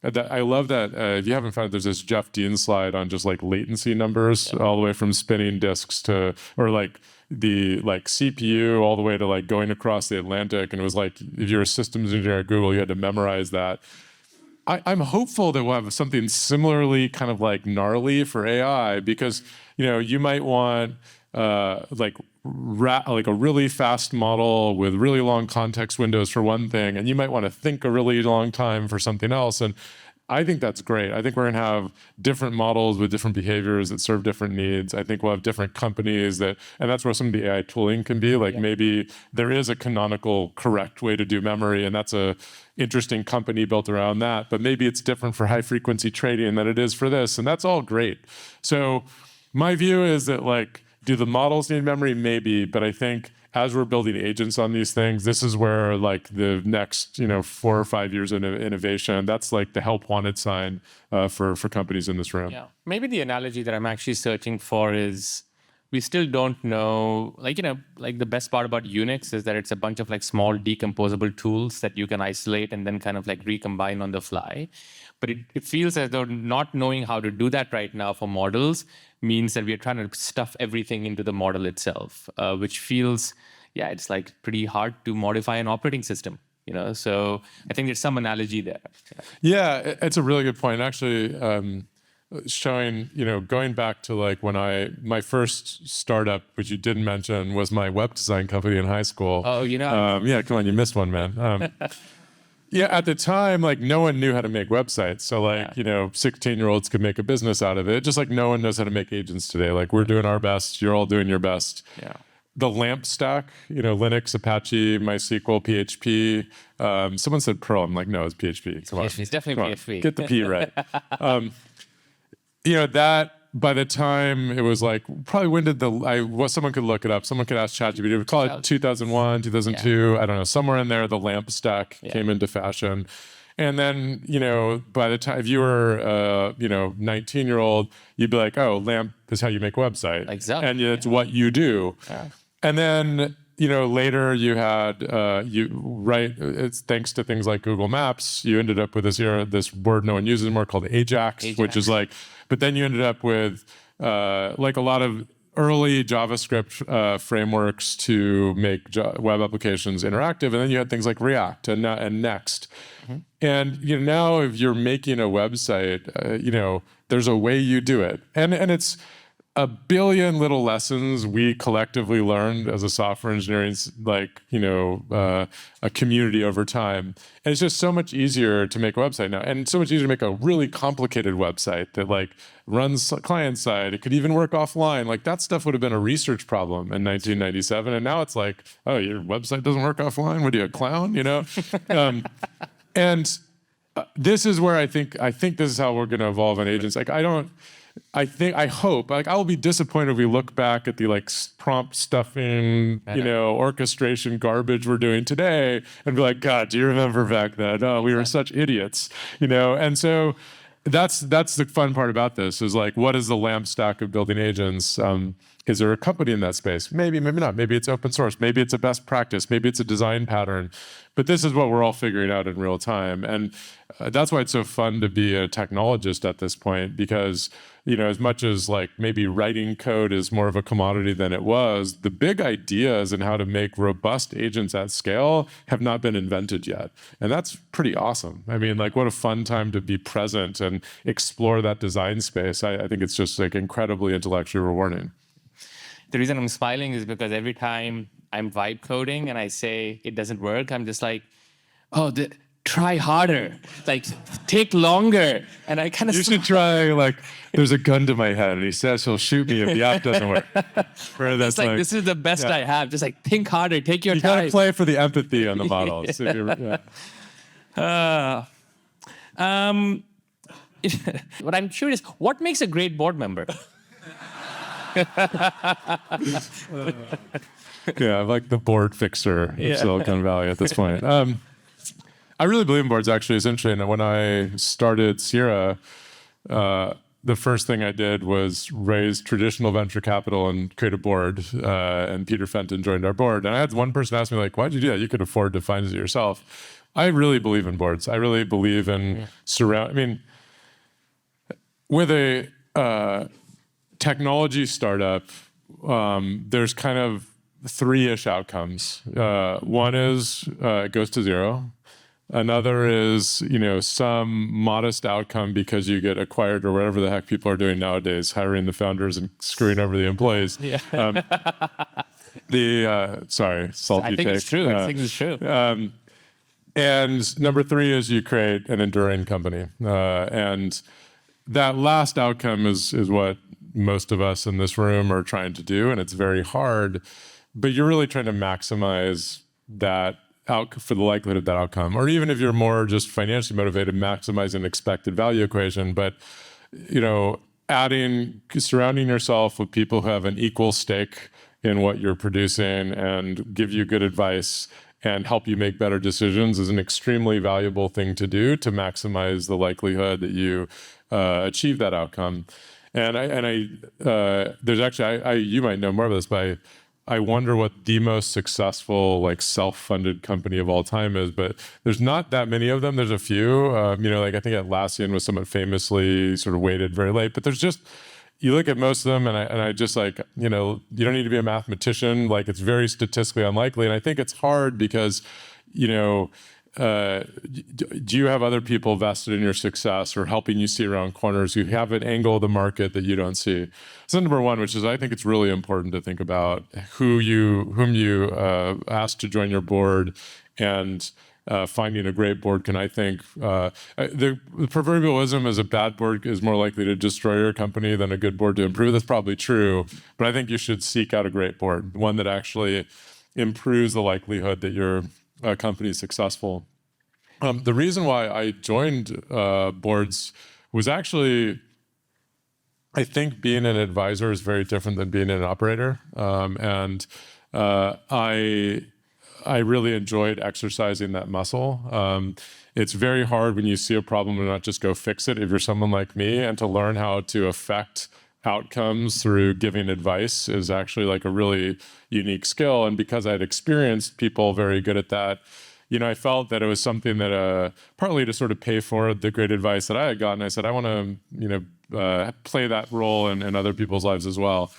I love that. If you haven't found it, there's this Jeff Dean slide on just like latency numbers all the way from spinning disks to, or like the CPU all the way to like going across the Atlantic. And it was like, if you're a systems engineer at Google, you had to memorize that. I'm hopeful that we'll have something similarly kind of like gnarly for AI, because, you might want like a really fast model with really long context windows for one thing, and you might want to think a really long time for something else. And I think that's great. I think we're going to have different models with different behaviors that serve different needs. I think we'll have different companies and that's where some of the AI tooling can be. Like maybe there is a canonical correct way to do memory, and that's a interesting company built around that. But maybe it's different for high frequency trading than it is for this, and that's all great. So my view is that, like, do the models need memory? Maybe, but I think as we're building agents on these things, this is where like the next 4 or 5 years of innovation, that's like the help wanted sign for companies in this room. Yeah, maybe the analogy that I'm actually searching for is we still don't know, like the best part about Unix is that it's a bunch of like small decomposable tools that you can isolate and then kind of like recombine on the fly. But it feels as though not knowing how to do that right now for models means that we are trying to stuff everything into the model itself, which feels, it's like pretty hard to modify an operating system, So I think there's some analogy there. Yeah, it's a really good point. Actually, showing, going back to like when my first startup, which you didn't mention, was my web design company in high school. Oh, yeah, come on, you missed one, man. Yeah, at the time, like no one knew how to make websites. So like, 16-year-olds could make a business out of it. Just like no one knows how to make agents today. Like we're doing our best, you're all doing your best. Yeah. The LAMP stack, Linux, Apache, MySQL, PHP. Someone said Perl. I'm like, no, it's PHP. Come on. PHP, it's definitely PHP. Get the P right. That by the time it was like, probably when did someone could look it up. Someone could ask ChatGPT. We call it 2001, 2002. Yeah. I don't know. Somewhere in there, the LAMP stack came into fashion. And then, by the time, if you were, 19-year-old, you'd be like, oh, LAMP is how you make a website. Exactly. And it's what you do. Yeah. And then, later you had, it's thanks to things like Google Maps, you ended up with this word no one uses anymore called Ajax, which is like, but then you ended up with like a lot of early JavaScript frameworks to make web applications interactive. And then you had things like React and Next. Mm-hmm. And now if you're making a website, there's a way you do it. And it's a billion little lessons we collectively learned as a software engineering, a community over time. And it's just so much easier to make a website now, and so much easier to make a really complicated website that like runs client side. It could even work offline. Like that stuff would have been a research problem in 1997. And now it's like, oh, your website doesn't work offline? What are you, a clown? And this is where I think this is how we're going to evolve on agents. Like I hope, like I'll be disappointed if we look back at the like prompt stuffing, orchestration garbage we're doing today and be like, God, do you remember back then? Oh, we were such idiots, And so that's the fun part about this is like, what is the LAMP stack of building agents? Is there a company in that space? Maybe, maybe not. Maybe it's open source. Maybe it's a best practice. Maybe it's a design pattern. But this is what we're all figuring out in real time. And that's why it's so fun to be a technologist at this point, because, as much as like maybe writing code is more of a commodity than it was, the big ideas and how to make robust agents at scale have not been invented yet. And that's pretty awesome. I mean, like what a fun time to be present and explore that design space. I think it's just like incredibly intellectually rewarding. The reason I'm smiling is because every time I'm vibe coding and I say it doesn't work, I'm just like, oh, try harder, like take longer. And I kind of... You should try like, there's a gun to my head and he says he'll shoot me if the app doesn't work. It's like, this is the best I have. Just like think harder, take your time. You gotta play for the empathy on the models. What I'm curious, what makes a great board member? Yeah, I'm like the board fixer of Silicon Valley at this point. I really believe in boards, actually. It's interesting. When I started Sierra, the first thing I did was raise traditional venture capital and create a board. And Peter Fenton joined our board. And I had one person ask me, like, why'd you do that? You could afford to finance it yourself. I really believe in boards. I really believe in with a technology startup, there's kind of three-ish outcomes. One is it goes to zero. Another is, some modest outcome because you get acquired or whatever the heck people are doing nowadays, hiring the founders and screwing over the employees. Yeah. Sorry, salty I think take. it's true. I think it's true. And number three is you create an enduring company. And that last outcome is what most of us in this room are trying to do, and it's very hard, but you're really trying to maximize that for the likelihood of that outcome. Or even if you're more just financially motivated, maximizing expected value equation. But, surrounding yourself with people who have an equal stake in what you're producing and give you good advice and help you make better decisions is an extremely valuable thing to do to maximize the likelihood that you achieve that outcome. And there's actually, you might know more of this, but I wonder what the most successful self-funded company of all time is, but there's not that many of them. There's a few, I think Atlassian was somewhat famously sort of waited very late, but there's just, you look at most of them and I just you don't need to be a mathematician. It's very statistically unlikely. And I think it's hard because, do you have other people vested in your success or helping you see around corners who have an angle of the market that you don't see? So number one, which is I think it's really important to think about whom you ask to join your board, and finding a great board can, I think, the proverbial wisdom is a bad board is more likely to destroy your company than a good board to improve. That's probably true, but I think you should seek out a great board, one that actually improves the likelihood that your company is successful. The reason why I joined boards was actually, I think being an advisor is very different than being an operator. I really enjoyed exercising that muscle. It's very hard when you see a problem to not just go fix it if you're someone like me, and to learn how to affect outcomes through giving advice is actually a really unique skill. And because I'd experienced people very good at that, I felt that it was something that partly to sort of pay for the great advice that I had gotten. I said, I want to, play that role in other people's lives as well.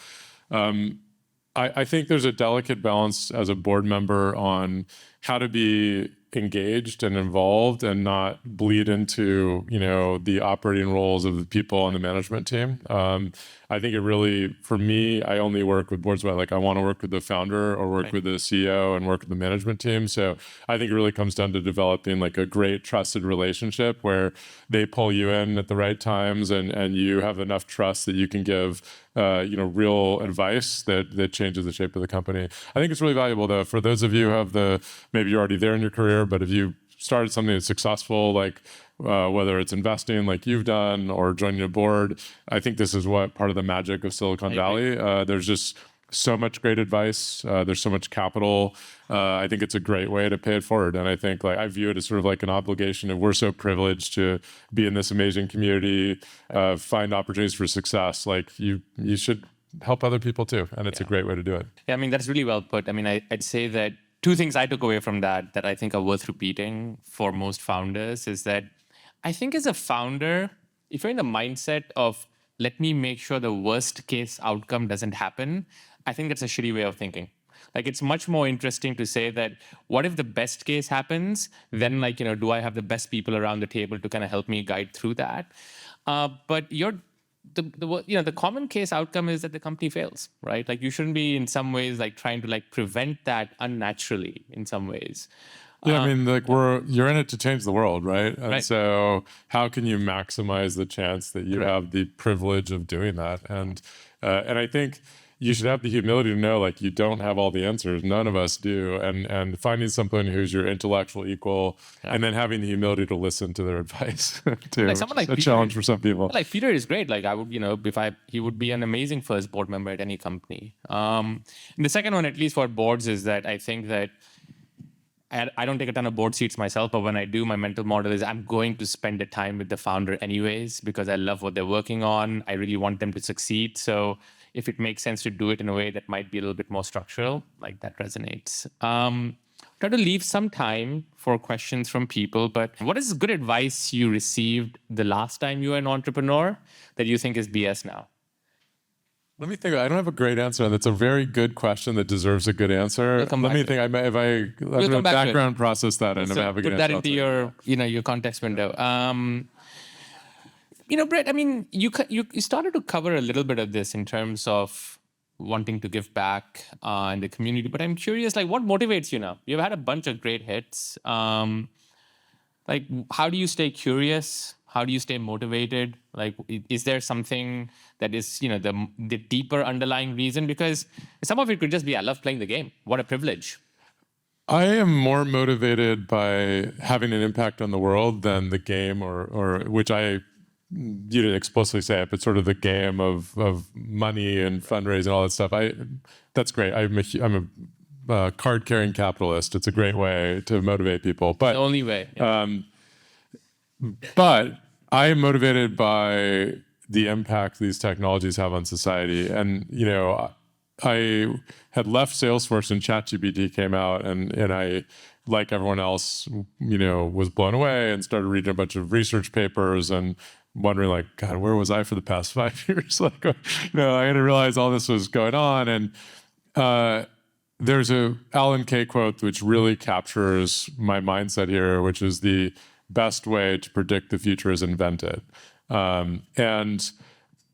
I think there's a delicate balance as a board member on how to be engaged and involved and not bleed into, the operating roles of the people on the management team. I think it really, for me, I only work with boards where I want to work with the founder or work with the CEO and work with the management team. So I think it really comes down to developing a great trusted relationship where they pull you in at the right times and you have enough trust that you can give real advice that changes the shape of the company. I think it's really valuable though, for those of you who have maybe you're already there in your career, but if you started something that's successful, whether it's investing like you've done or joining a board, I think this is what part of the magic of Silicon Valley. There's just so much great advice. There's so much capital. I think it's a great way to pay it forward. And I think I view it as sort of an obligation. If we're so privileged to be in this amazing community, find opportunities for success, you should help other people too. And it's a great way to do it. Yeah, that's really well put. I'd say that two things I took away from that I think are worth repeating for most founders is that I think as a founder, if you're in the mindset of let me make sure the worst case outcome doesn't happen, I think that's a shitty way of thinking. It's much more interesting to say that what if the best case happens, then do I have the best people around the table to kind of help me guide through that? But the common case outcome is that the company fails, right? You shouldn't be in some ways trying to prevent that unnaturally in some ways. Yeah, you're in it to change the world, right? And so how can you maximize the chance that you have the privilege of doing that? And I think you should have the humility to know you don't have all the answers. None of us do. And finding someone who's your intellectual equal and then having the humility to listen to their advice too. Someone a challenge for some people. Peter is great. I would, he would be an amazing first board member at any company. And the second one, at least for boards, is that I think that I don't take a ton of board seats myself, but when I do, my mental model is I'm going to spend the time with the founder anyways because I love what they're working on. I really want them to succeed. So if it makes sense to do it in a way that might be a little bit more structural, like that resonates. Try to leave some time for questions from people, but what is good advice you received the last time you were an entrepreneur that you think is BS now? Let me think. I don't have a great answer. That's a very good question that deserves a good answer. We'll come Let back me to think. I'm going to come back to it. background process that and So have a good put that answer. into your context window. Brett, I mean, you started to cover a little bit of this in terms of wanting to give back in the community, but I'm curious, like, what motivates you now? You've had a bunch of great hits. Like, how do you stay curious? How do you stay motivated? Like, is there something that is, the deeper underlying reason? Because some of it could just be, I love playing the game. What a privilege. I am more motivated by having an impact on the world than the game, or which you didn't explicitly say it, but sort of the game of money and fundraising and all that stuff. That's great. I'm a card carrying capitalist. It's a great way to motivate people, but The only way. Yeah. But I am motivated by the impact these technologies have on society. And, I had left Salesforce and ChatGPT came out, and I, like everyone else, was blown away and started reading a bunch of research papers and wondering, like, God, where was I for the past 5 years? Like, I had to realize all this was going on. And there's a Alan Kay quote which really captures my mindset here, which is the best way to predict the future is invent it. And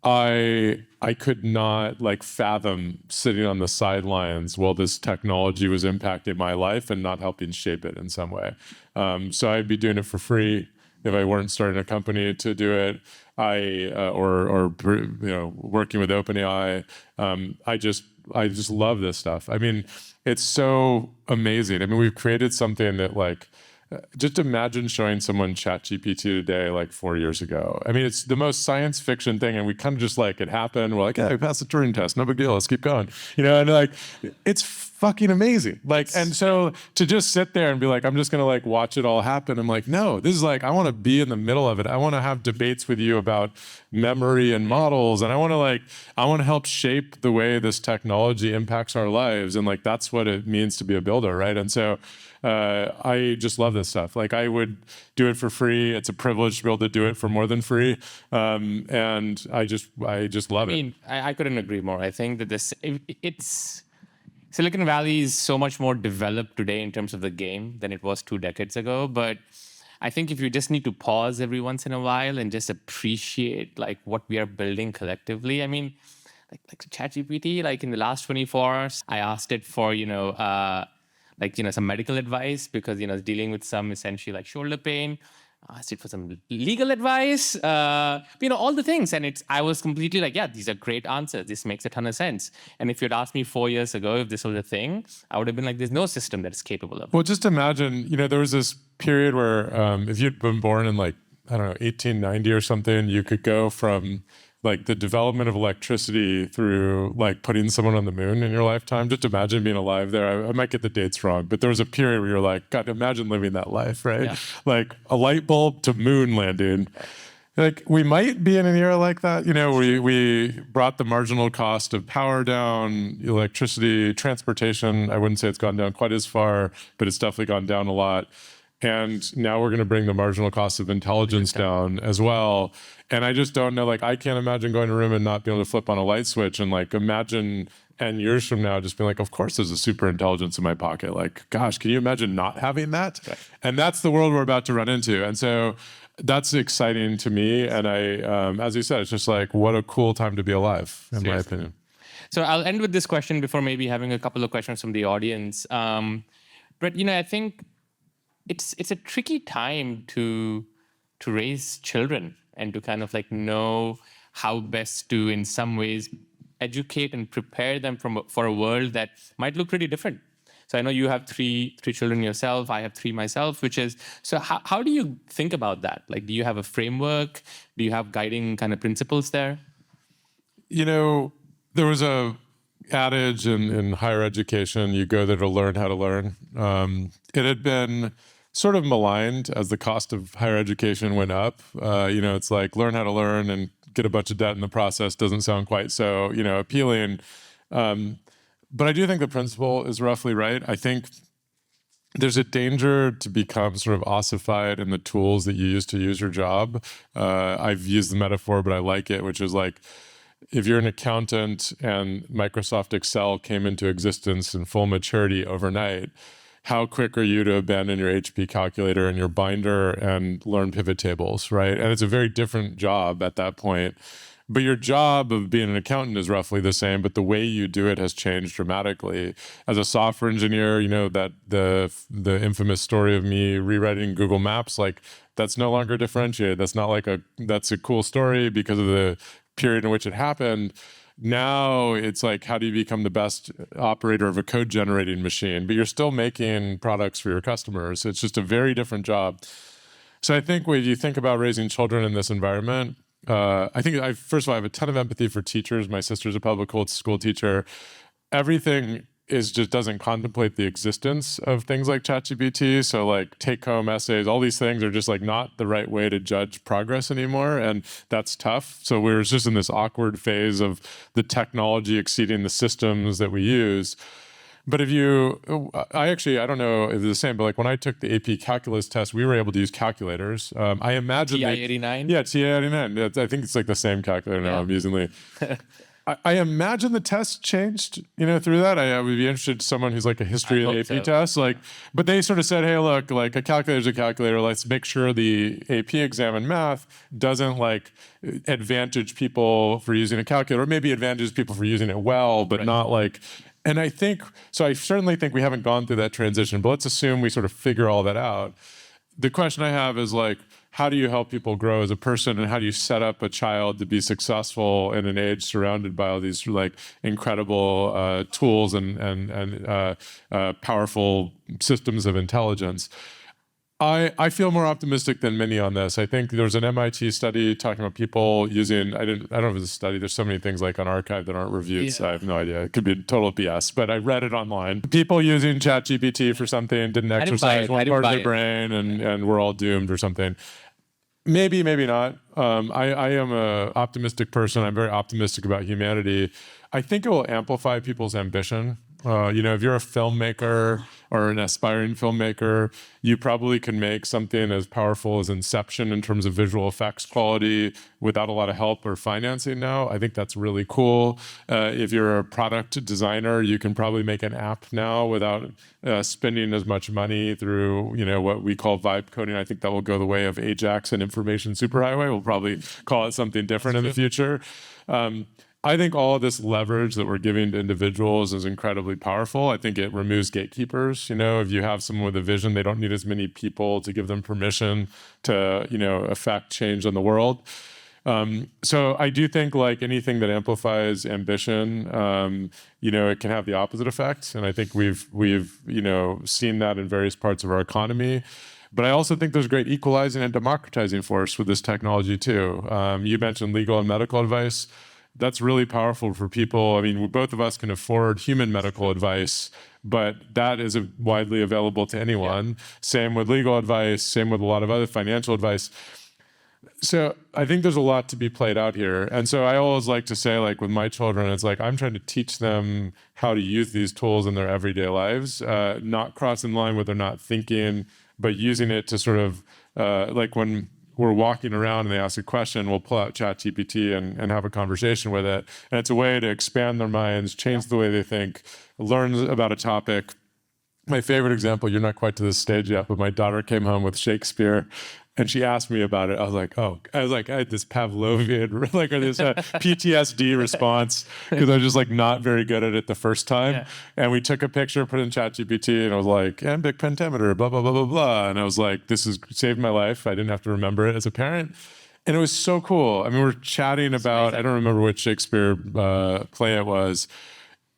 I could not fathom sitting on the sidelines while this technology was impacting my life and not helping shape it in some way. So I'd be doing it for free if I weren't starting a company to do it. Or working with OpenAI. I just love this stuff. I mean, it's so amazing. I mean, we've created something that just imagine showing someone ChatGPT today, 4 years ago. I mean, it's the most science fiction thing, and we kind of just it happened. We're like, yeah, we passed the Turing test, no big deal. Let's keep going. And it's fucking amazing. And so to just sit there and be like, I'm just gonna watch it all happen. I'm like, no, this is I want to be in the middle of it. I want to have debates with you about memory and models, and I want to help shape the way this technology impacts our lives, and that's what it means to be a builder, right? And so. I just love this stuff. I would do it for free. It's a privilege to be able to do it for more than free, and I just love it. I mean, I couldn't agree more. I think that Silicon Valley is so much more developed today in terms of the game than it was 2 decades ago. But I think if you just need to pause every once in a while and just appreciate what we are building collectively. I mean, like ChatGPT, in the last 24 hours, I asked it for some medical advice because I was dealing with some essentially shoulder pain. I asked it for some legal advice, all the things. And I was completely yeah, these are great answers. This makes a ton of sense. And if you'd asked me 4 years ago if this was a thing, I would have been there's no system that is capable of it. Well, just imagine, there was this period where if you'd been born in I don't know, 1890 or something, you could go from the development of electricity through putting someone on the moon in your lifetime. Just imagine being alive there. I might get the dates wrong, but there was a period where you're God, imagine living that life, right? Yeah. A light bulb to moon landing. We might be in an era like that. We brought the marginal cost of power down, electricity, transportation. I wouldn't say it's gone down quite as far, but it's definitely gone down a lot. And now we're going to bring the marginal cost of intelligence down as well. And I just don't know, I can't imagine going to a room and not being able to flip on a light switch and imagine 10 years from now just being of course there's a super intelligence in my pocket. Gosh, can you imagine not having that? Right. And that's the world we're about to run into. And so that's exciting to me. And as you said, it's just what a cool time to be alive, in my opinion. So I'll end with this question before maybe having a couple of questions from the audience. Brett, I think it's a tricky time to raise children and to kind of know how best to, in some ways, educate and prepare them for a world that might look pretty different. So I know you have three children yourself. I have 3 myself, so how do you think about that? Do you have a framework? Do you have guiding kind of principles there? There was a adage in higher education, you go there to learn how to learn. It had been sort of maligned as the cost of higher education went up. It's like learn how to learn and get a bunch of debt in the process doesn't sound quite so, appealing. But I do think the principle is roughly right. I think there's a danger to become sort of ossified in the tools that you use to use your job. I've used the metaphor, but I like it, which is like, if you're an accountant and Microsoft Excel came into existence in full maturity overnight, how quick are you to abandon your HP calculator and your binder and learn pivot tables, right? And it's a very different job at that point. But your job of being an accountant is roughly the same, but the way you do it has changed dramatically. As a software engineer, that the infamous story of me rewriting Google Maps, like that's no longer differentiated. That's not like that's a cool story because of the period in which it happened. Now it's like, how do you become the best operator of a code generating machine? But you're still making products for your customers. It's just a very different job. So I think when you think about raising children in this environment, I think first of all, I have a ton of empathy for teachers. My sister's a public school teacher. Everything just doesn't contemplate the existence of things like ChatGPT. So like take-home essays, all these things are just like not the right way to judge progress anymore, and that's tough. So we're just in this awkward phase of the technology exceeding the systems that we use. But I don't know if it's the same, but like when I took the AP calculus test, we were able to use calculators. I imagine TI-89? Yeah, TI-89. I think it's like the same calculator now, amusingly. I imagine the test changed, through that. I would be interested in someone who's like a history of the AP test. But they sort of said, hey, look, like a calculator's a calculator. Let's make sure the AP exam in math doesn't like advantage people for using a calculator, or maybe advantages people for using it well, but not like. And I certainly think we haven't gone through that transition, but let's assume we sort of figure all that out. The question I have is like, how do you help people grow as a person, and how do you set up a child to be successful in an age surrounded by all these like incredible tools and powerful systems of intelligence? I feel more optimistic than many on this. I think there was an MIT study talking about people using, I don't know if it's a study, there's so many things like on archive that aren't reviewed, so I have no idea. It could be total BS, but I read it online. People using ChatGPT for something, didn't exercise one part of their brain, and we're all doomed or something. Maybe, maybe not. I am an optimistic person. I'm very optimistic about humanity. I think it will amplify people's ambition. If you're a filmmaker or an aspiring filmmaker, you probably can make something as powerful as Inception in terms of visual effects quality without a lot of help or financing now. I think that's really cool. If you're a product designer, you can probably make an app now without spending as much money through, what we call vibe coding. I think that will go the way of Ajax and information superhighway. We'll probably call it something different in the future. I think all of this leverage that we're giving to individuals is incredibly powerful. I think it removes gatekeepers. If you have someone with a vision, they don't need as many people to give them permission to, affect change in the world. So I do think like anything that amplifies ambition, it can have the opposite effect. And I think we've seen that in various parts of our economy. But I also think there's great equalizing and democratizing force with this technology too. You mentioned legal and medical advice. That's really powerful for people. I mean, both of us can afford human medical advice, but that is widely available to anyone. Yeah. Same with legal advice, same with a lot of other financial advice. So I think there's a lot to be played out here. And so I always like to say, like with my children, it's like I'm trying to teach them how to use these tools in their everyday lives, not crossing the line where they're not thinking, but using it to sort of, like when we're walking around and they ask a question, we'll pull out ChatGPT and have a conversation with it. And it's a way to expand their minds, change the way they think, learn about a topic. My favorite example, you're not quite to this stage yet, but my daughter came home with Shakespeare and she asked me about it. I was like, I had this Pavlovian, like, or this PTSD response because I was just like not very good at it the first time. Yeah. And we took a picture, put it in ChatGPT, and I was like, iambic pentameter, blah, blah, blah, blah, blah. And I was like, this has saved my life. I didn't have to remember it as a parent. And it was so cool. I mean, we're chatting about, I don't remember which Shakespeare play it was.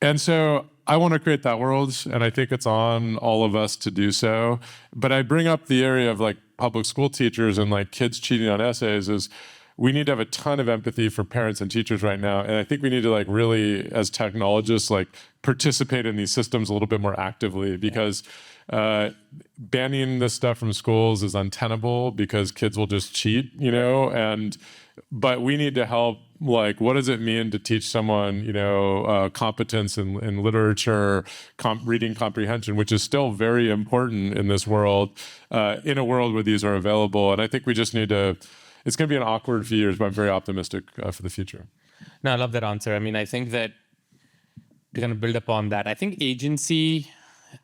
And so I want to create that world, and I think it's on all of us to do so. But I bring up the area of like public school teachers and like kids cheating on essays is we need to have a ton of empathy for parents and teachers right now. And I think we need to like really, as technologists, like participate in these systems a little bit more actively, because banning this stuff from schools is untenable because kids will just cheat, but we need to help. Like, what does it mean to teach someone, competence in literature, reading comprehension, which is still very important in this world, in a world where these are available. And I think we just need to, it's going to be an awkward few years, but I'm very optimistic for the future. No, I love that answer. I mean, I think that to kind of build upon that, I think agency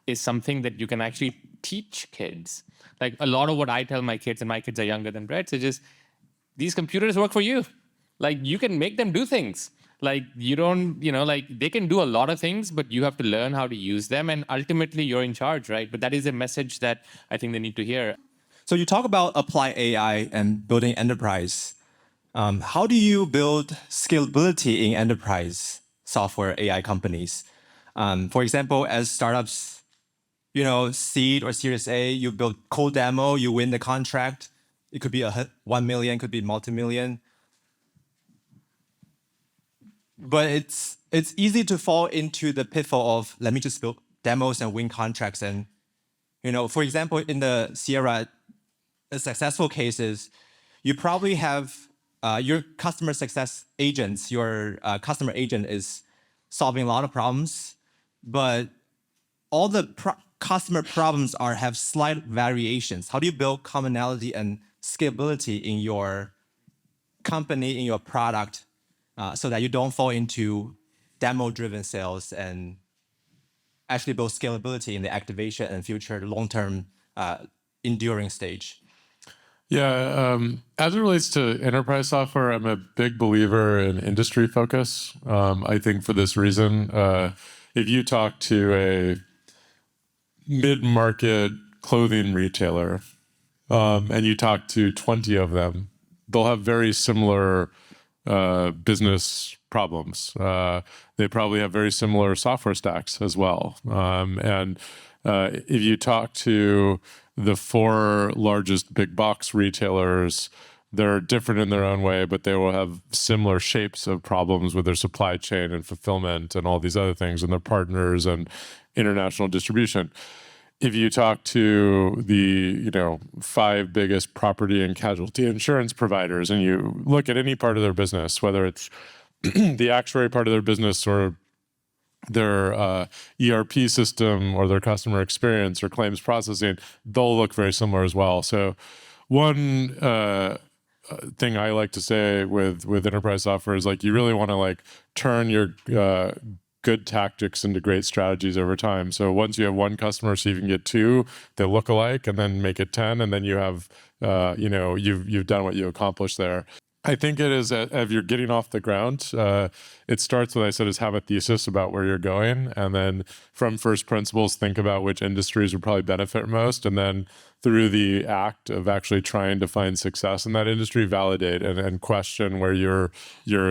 is something that you can actually teach kids. Like a lot of what I tell my kids, and my kids are younger than Bret's, is just, these computers work for you. Like, you can make them do things. Like, you don't, like, they can do a lot of things, but you have to learn how to use them. And ultimately, you're in charge, right? But that is a message that I think they need to hear. So you talk about apply AI and building enterprise. How do you build scalability in enterprise software AI companies? For example, as startups, seed or Series A, you build code demo, you win the contract. It could be 1 million, could be multi-million. But it's easy to fall into the pitfall of, let me just build demos and win contracts. And, for example, in the Sierra, the successful cases, you probably have your customer success agents, your customer agent is solving a lot of problems, but all the customer problems have slight variations. How do you build commonality and scalability in your company, in your product, so that you don't fall into demo-driven sales and actually build scalability in the activation and future long-term enduring stage? Yeah, as it relates to enterprise software, I'm a big believer in industry focus. I think for this reason, if you talk to a mid-market clothing retailer and you talk to 20 of them, they'll have very similar business problems. They probably have very similar software stacks as well. And if you talk to the 4 largest big box retailers, they're different in their own way, but they will have similar shapes of problems with their supply chain and fulfillment and all these other things, and their partners and international distribution. If you talk to the 5 biggest property and casualty insurance providers, and you look at any part of their business, whether it's the actuary part of their business or their ERP system or their customer experience or claims processing, they'll look very similar as well. So one thing I like to say with enterprise software is, like, you really want to like turn your good tactics into great strategies over time. So once you have 1 customer, so you can get 2 that look alike, and then make it 10, and then you have you've done what you accomplished there. I think it is, if you're getting off the ground, it starts with, I said, is have a thesis about where you're going. And then from first principles, think about which industries would probably benefit most. And then through the act of actually trying to find success in that industry, validate and question where your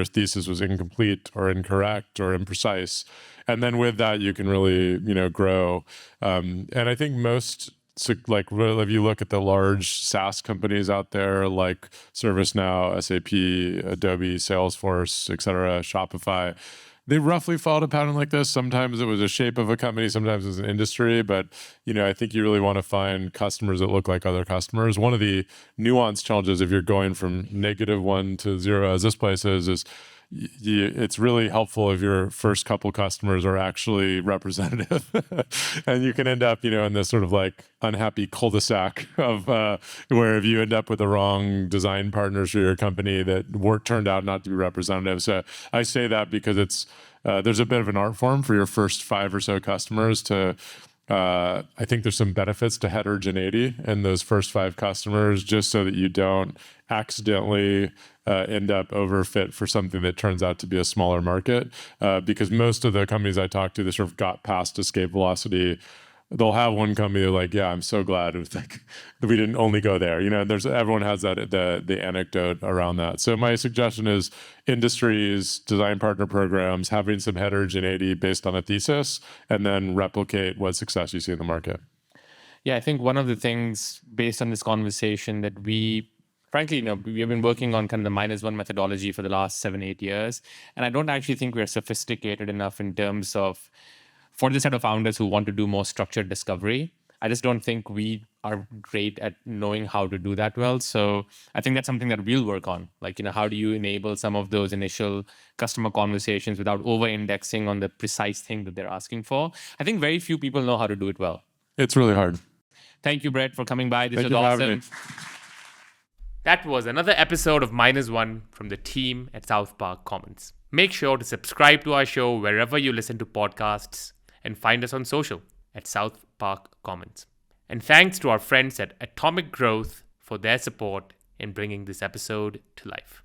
thesis was incomplete or incorrect or imprecise. And then with that, you can really, grow. And I think most, so like, if you look at the large SaaS companies out there like ServiceNow, SAP, Adobe, Salesforce, et cetera, Shopify, they roughly followed a pattern like this. Sometimes it was a shape of a company, sometimes it was an industry, but I think you really want to find customers that look like other customers. One of the nuanced challenges, if you're going from -1 to 0, as this place is it's really helpful if your first couple customers are actually representative, and you can end up, in this sort of like unhappy cul-de-sac of where if you end up with the wrong design partners for your company that turned out not to be representative. So I say that because it's there's a bit of an art form for your first 5 or so customers to. I think there's some benefits to heterogeneity in those first 5 customers, just so that you don't accidentally end up overfit for something that turns out to be a smaller market. Because most of the companies I talked to that sort of got past escape velocity, they'll have one company like, yeah, I'm so glad it was like we didn't only go there. Everyone has that the anecdote around that. So my suggestion is industries, design partner programs, having some heterogeneity based on a thesis, and then replicate what success you see in the market. Yeah, I think one of the things based on this conversation that we frankly, we've been working on kind of the -1 methodology for the last 7-8 years. And I don't actually think we're sophisticated enough in terms of, for the set of founders who want to do more structured discovery, I just don't think we are great at knowing how to do that well. So I think that's something that we'll work on. Like, how do you enable some of those initial customer conversations without over-indexing on the precise thing that they're asking for? I think very few people know how to do it well. It's really hard. Thank you, Bret, for coming by. This Thank was you for having awesome. me. That was another episode of -1 from the team at South Park Commons. Make sure to subscribe to our show wherever you listen to podcasts and find us on social at South Park Commons. And thanks to our friends at Atomic Growth for their support in bringing this episode to life.